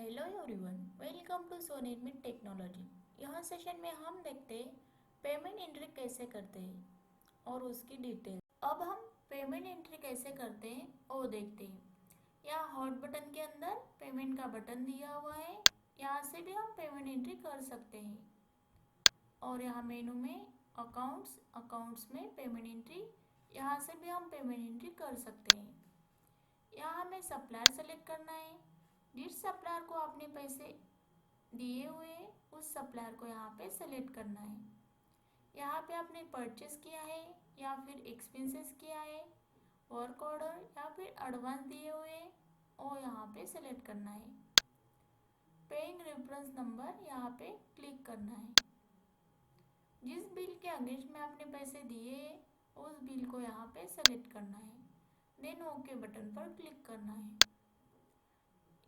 Hello everyone, welcome to सोनिरमिट technology. यह session में हम देखते हैं पेमेंट एंट्री कैसे करते हैं और उसकी डिटेल। अब हम पेमेंट एंट्री कैसे करते हैं वो देखते हैं। यहाँ हॉट बटन के अंदर पेमेंट का बटन दिया हुआ है, यहाँ से भी हम पेमेंट एंट्री कर सकते हैं। और यहाँ मेनू में अकाउंट्स में पेमेंट एंट्री, यहाँ से भी हम पेमेंट एंट्री कर सकते हैं। यहाँ हमें सप्लायर सेलेक्ट करना है। जिस सप्लायर को आपने पैसे दिए हुए हैं उस सप्लायर को यहाँ पे सेलेक्ट करना है। यहाँ पे आपने परचेस किया है या फिर एक्सपेंसेस किया है, वर्क ऑर्डर या फिर एडवांस दिए हुए हैं और यहाँ पे सेलेक्ट करना है। पेइंग रेफरेंस नंबर यहाँ पे क्लिक करना है। जिस बिल के अगेंस्ट में आपने पैसे दिए हैं उस बिल को यहाँ पे सेलेक्ट करना है। देन ओके बटन पर क्लिक करना है।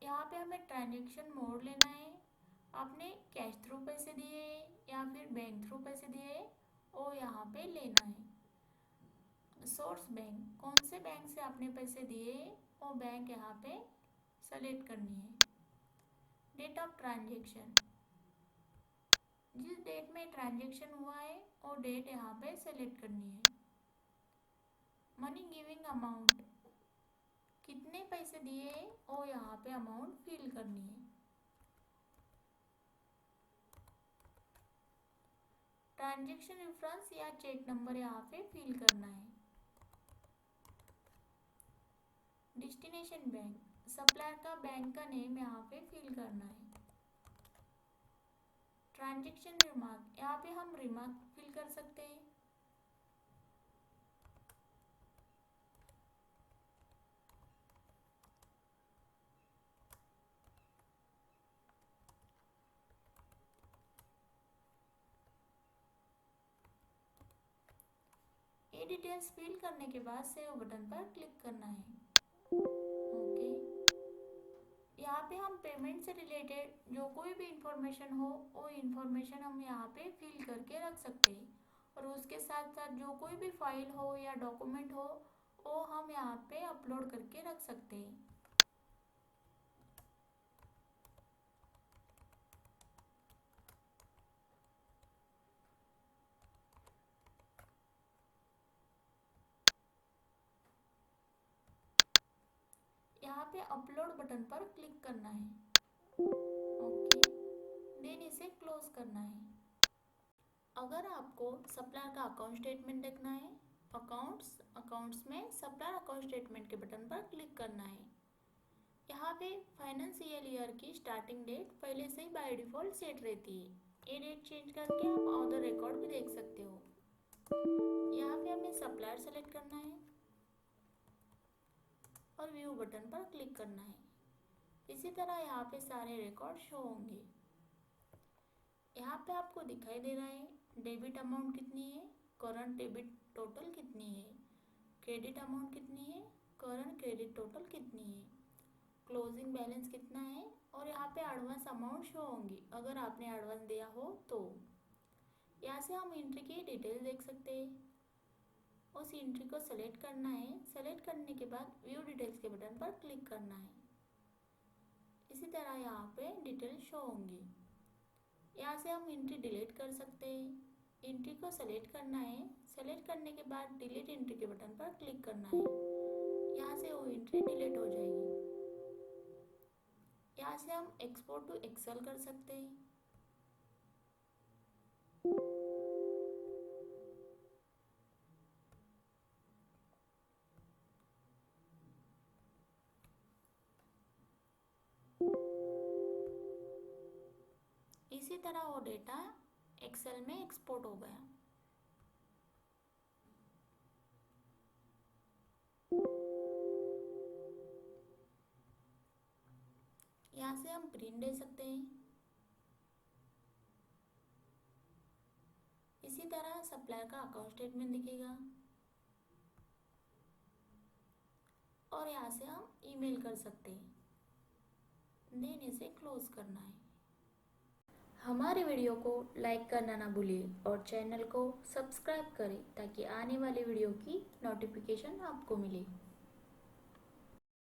यहाँ पे हमें ट्रांजेक्शन मोड लेना है। आपने कैश थ्रू पैसे दिए या फिर बैंक थ्रू पैसे दिए वो यहाँ पे लेना है। सोर्स बैंक, कौन से बैंक से आपने पैसे दिए वो बैंक यहाँ पे सेलेक्ट करनी है। डेट ऑफ ट्रांजेक्शन, जिस डेट में ट्रांजेक्शन हुआ है वो डेट यहाँ पे सेलेक्ट करनी है। मनी गिविंग अमाउंट, कितने पैसे दिए वो यहाँ पे अमाउंट फिल करनी है। ट्रांजेक्शन रेफरेंस या चेक नंबर यहाँ पे फिल करना है। डेस्टिनेशन बैंक, सप्लायर का बैंक का नेम यहाँ पे फिल करना है। ट्रांजेक्शन रिमार्क, यहाँ पे हम रिमार्क फिल कर सकते हैं। ये डिटेल्स फिल करने के बाद सेव बटन पर क्लिक करना है। ओके, यहाँ पे हम पेमेंट से रिलेटेड जो कोई भी इंफॉर्मेशन हो वो इंफॉर्मेशन हम यहाँ पे फिल करके रख सकते हैं। और उसके साथ साथ जो कोई भी फाइल हो या डॉक्यूमेंट हो वो हम यहाँ पे अपलोड करके रख सकते हैं। यहाँ पे अपलोड बटन पर क्लिक करना है। ओके, देन इसे क्लोज करना है। अगर आपको सप्लायर का अकाउंट स्टेटमेंट देखना है, अकाउंट्स में सप्लायर अकाउंट स्टेटमेंट के बटन पर क्लिक करना है। यहाँ पे फाइनेंशियल ईयर की स्टार्टिंग डेट पहले से ही बाय डिफॉल्ट सेट रहती है। ये डेट चेंज करके आप अदर रिकॉर्ड भी देख सकते हो। यहाँ पे हमें सप्लायर सेलेक्ट करना है और व्यू बटन पर क्लिक करना है। इसी तरह यहाँ पे सारे रिकॉर्ड शो होंगे। यहाँ पे आपको दिखाई दे रहा है डेबिट अमाउंट कितनी है, करंट डेबिट टोटल कितनी है, क्रेडिट अमाउंट कितनी है, करंट क्रेडिट टोटल कितनी है, क्लोजिंग बैलेंस कितना है और यहाँ पे एडवांस अमाउंट शो होंगी अगर आपने एडवांस दिया हो तो। यहाँ से हम एंट्री की डिटेल देख सकते हैं। उस एंट्री को सेलेक्ट करना है। सेलेक्ट करने के बाद व्यू डिटेल्स के बटन पर क्लिक करना है। इसी तरह यहाँ पे डिटेल शो होंगी। यहाँ से हम एंट्री डिलीट कर सकते हैं। एंट्री को सेलेक्ट करना है। सेलेक्ट करने के बाद डिलीट एंट्री के बटन पर क्लिक करना है। यहाँ से वो एंट्री डिलीट हो जाएगी। यहाँ से हम एक्सपोर्ट टू एक्सेल कर सकते हैं। इसी तरह वो डेटा एक्सेल में एक्सपोर्ट हो गया। यहाँ से हम प्रिंट दे सकते हैं। इसी तरह सप्लायर का अकाउंट स्टेटमेंट दिखेगा और यहाँ से हम ईमेल कर सकते हैं। देन इसे क्लोज करना है। हमारे वीडियो को लाइक करना ना भूलिए और चैनल को सब्सक्राइब करें ताकि आने वाली वीडियो की नोटिफिकेशन आपको मिले।